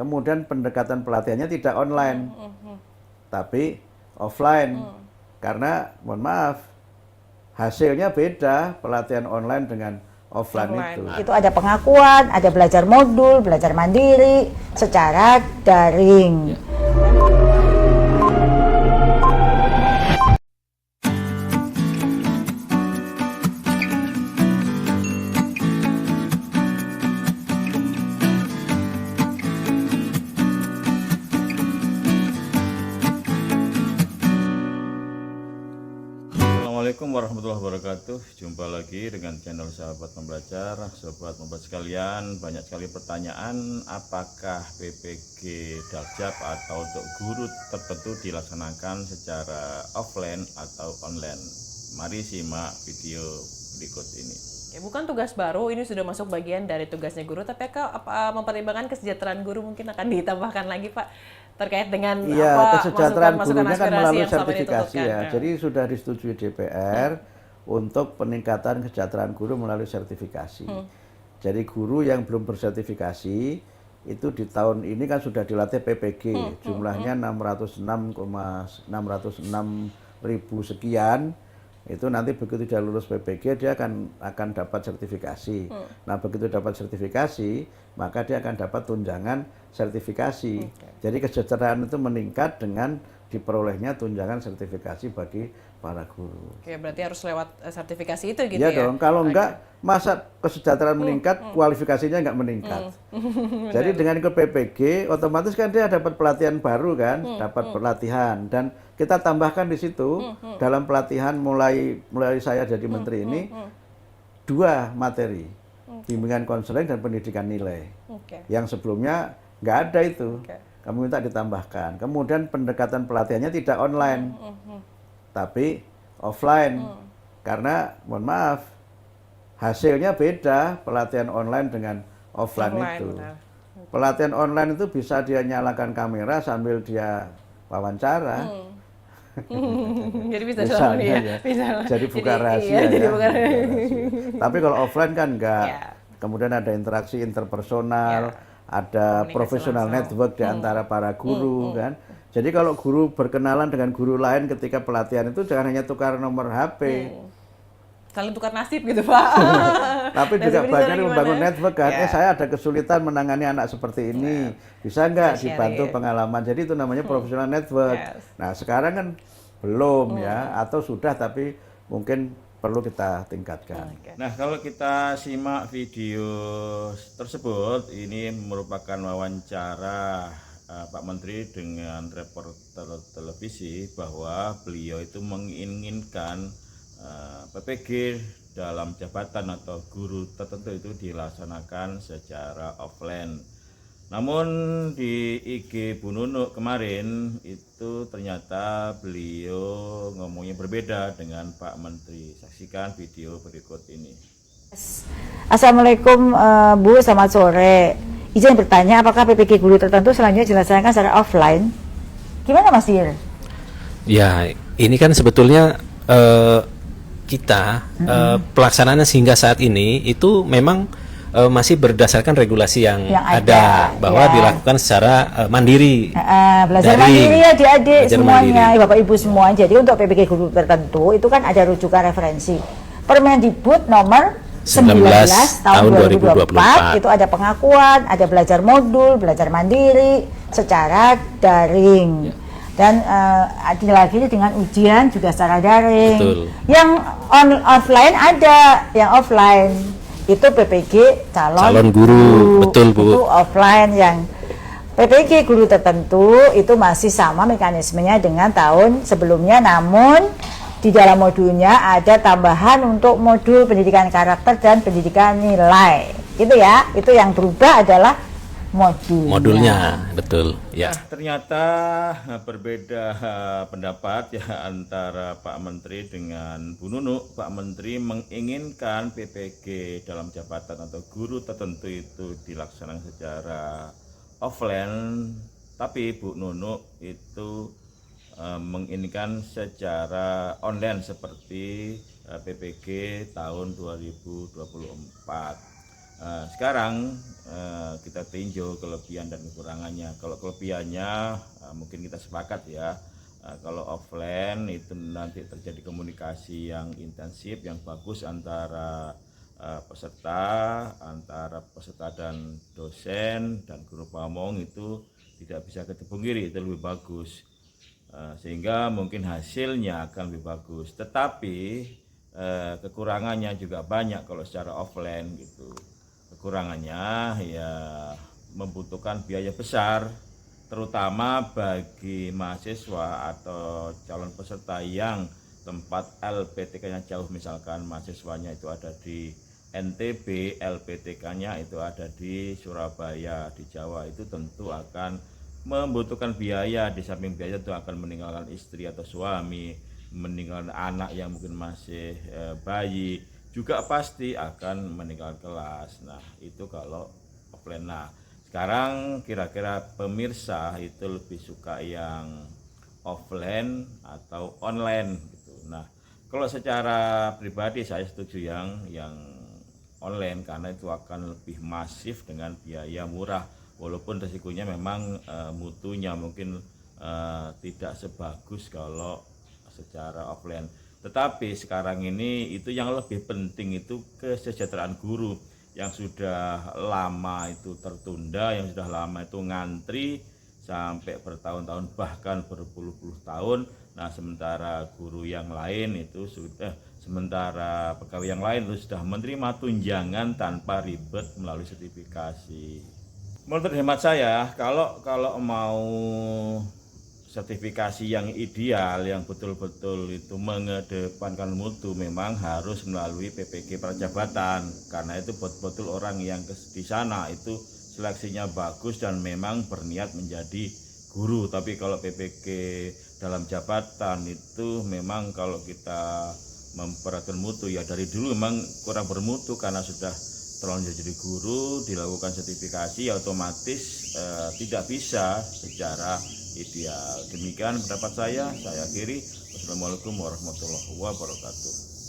Kemudian pendekatan pelatihannya tidak online, tapi offline. Karena mohon maaf, hasilnya beda pelatihan online dengan offline itu. Itu ada pengakuan, ada belajar modul, belajar mandiri secara daring. Assalamualaikum warahmatullahi wabarakatuh. Jumpa lagi dengan channel Sahabat Pembelajar. Sobat pembelajar sekalian, banyak sekali pertanyaan apakah PPG Daljab atau untuk guru tertentu dilaksanakan secara offline atau online. Mari simak video berikut ini. Bukan tugas baru, ini sudah masuk bagian dari tugasnya guru, tapi apa mempertimbangkan kesejahteraan guru mungkin akan ditambahkan lagi Pak terkait dengan kesejahteraan gurunya kan melalui yang sertifikasi ya. Jadi sudah disetujui DPR untuk peningkatan kesejahteraan guru melalui sertifikasi. Jadi guru yang belum bersertifikasi itu di tahun ini kan sudah dilatih PPG, jumlahnya 606.606.000 sekian. Itu nanti begitu dia lulus PPG dia akan dapat sertifikasi. Nah begitu dapat sertifikasi maka dia akan dapat tunjangan sertifikasi. Jadi kesejahteraan itu meningkat dengan diperolehnya tunjangan sertifikasi bagi para guru. Oke, berarti harus lewat sertifikasi itu gitu ya? Ya Dong, kalau enggak masa kesejahteraan meningkat kualifikasinya enggak meningkat. Jadi dengan ikut PPG otomatis kan dia dapat pelatihan baru kan, dapat pelatihan dan kita tambahkan di situ dalam pelatihan mulai saya jadi menteri ini 2 materi, bimbingan konseling dan pendidikan nilai. Yang sebelumnya nggak ada itu, kami minta ditambahkan. Kemudian pendekatan pelatihannya tidak online, tapi offline. Karena mohon maaf, hasilnya beda pelatihan online dengan offline itu. Pelatihan online itu bisa dia nyalakan kamera sambil dia wawancara. Jadi bisa misalnya, ya. Jadi buka rahasia ya. Tapi kalau offline kan enggak. Kemudian ada interaksi interpersonal, ada professional network di antara para guru kan. Jadi kalau guru berkenalan dengan guru lain ketika pelatihan itu jangan hanya tukar nomor HP. Saling tukar nasib gitu Pak. Tapi juga bagian membangun network kan. Saya ada kesulitan menangani anak seperti ini. Bisa nggak dibantu pengalaman. Jadi itu namanya professional network. Nah sekarang kan belum ya. Atau sudah tapi mungkin perlu kita tingkatkan. Nah kalau kita simak video tersebut, ini merupakan wawancara Pak Menteri dengan reporter televisi bahwa beliau itu menginginkan PPG dalam jabatan atau guru tertentu itu dilaksanakan secara offline. Namun di IG Bu Nunuk kemarin itu ternyata beliau ngomongnya berbeda dengan Pak Menteri. Saksikan video berikut ini. Assalamualaikum Bu, selamat sore. Izin bertanya apakah PPG guru tertentu selanjutnya dilaksanakan secara offline? Gimana Mas Ir? Ya, ini kan sebetulnya kita pelaksanaannya sehingga saat ini itu memang masih berdasarkan regulasi yang ada bahwa dilakukan secara mandiri. Belajar mandiri ya adik-adik semuanya, Bapak Ibu semua. Jadi untuk PPG guru tertentu itu kan ada rujukan referensi. Permendikbud nomor 19 tahun 2024 itu ada pengakuan, ada belajar modul, belajar mandiri secara daring. Dan lagi dengan ujian juga secara daring. Betul. Yang offline ada, yang offline itu PPG calon guru. Betul Bu. Itu offline. Yang PPG guru tertentu itu masih sama mekanismenya dengan tahun sebelumnya, namun di dalam modulnya ada tambahan untuk modul pendidikan karakter dan pendidikan nilai. Gitu ya. Itu yang berubah adalah modulnya, betul ya. Ternyata berbeda pendapat ya antara Pak Menteri dengan Bu Nunuk. Pak Menteri menginginkan PPG dalam jabatan atau guru tertentu itu dilaksanakan secara offline, tapi Bu Nunuk itu menginginkan secara online seperti PPG tahun 2024. Sekarang kita tinjau kelebihan dan kekurangannya. Kalau kelebihannya mungkin kita sepakat ya. Kalau offline itu nanti terjadi komunikasi yang intensif, yang bagus antara peserta dan dosen dan guru pamong, itu tidak bisa ketepungkiri, itu lebih bagus. Sehingga mungkin hasilnya akan lebih bagus. Tetapi kekurangannya juga banyak kalau secara offline gitu. Kekurangannya ya membutuhkan biaya besar, terutama bagi mahasiswa atau calon peserta yang tempat LPTK-nya jauh, misalkan mahasiswanya itu ada di NTB, LPTK-nya itu ada di Surabaya, di Jawa, itu tentu akan membutuhkan biaya. Di samping biaya itu akan meninggalkan istri atau suami, meninggalkan anak yang mungkin masih bayi, juga pasti akan meninggalkan kelas. Nah, itu kalau offline. Nah, sekarang kira-kira pemirsa itu lebih suka yang offline atau online gitu. Nah, kalau secara pribadi saya setuju yang online, karena itu akan lebih masif dengan biaya murah, walaupun resikonya memang mutunya mungkin tidak sebagus kalau secara offline. Tetapi sekarang ini itu yang lebih penting itu kesejahteraan guru yang sudah lama itu tertunda, yang sudah lama itu ngantri sampai bertahun-tahun bahkan berpuluh-puluh tahun. Nah, sementara guru yang lain itu sementara pegawai yang lain itu sudah menerima tunjangan tanpa ribet melalui sertifikasi. Menurut hemat saya, kalau mau sertifikasi yang ideal, yang betul-betul itu mengedepankan mutu, memang harus melalui PPG Prajabatan, karena itu betul-betul orang yang di sana itu seleksinya bagus dan memang berniat menjadi guru. Tapi kalau PPG dalam jabatan itu memang kalau kita memperhatikan mutu, ya dari dulu memang kurang bermutu, karena sudah terlanjur jadi guru, dilakukan sertifikasi, otomatis tidak bisa secara ideal. Demikian pendapat saya akhiri. Wassalamualaikum warahmatullahi wabarakatuh.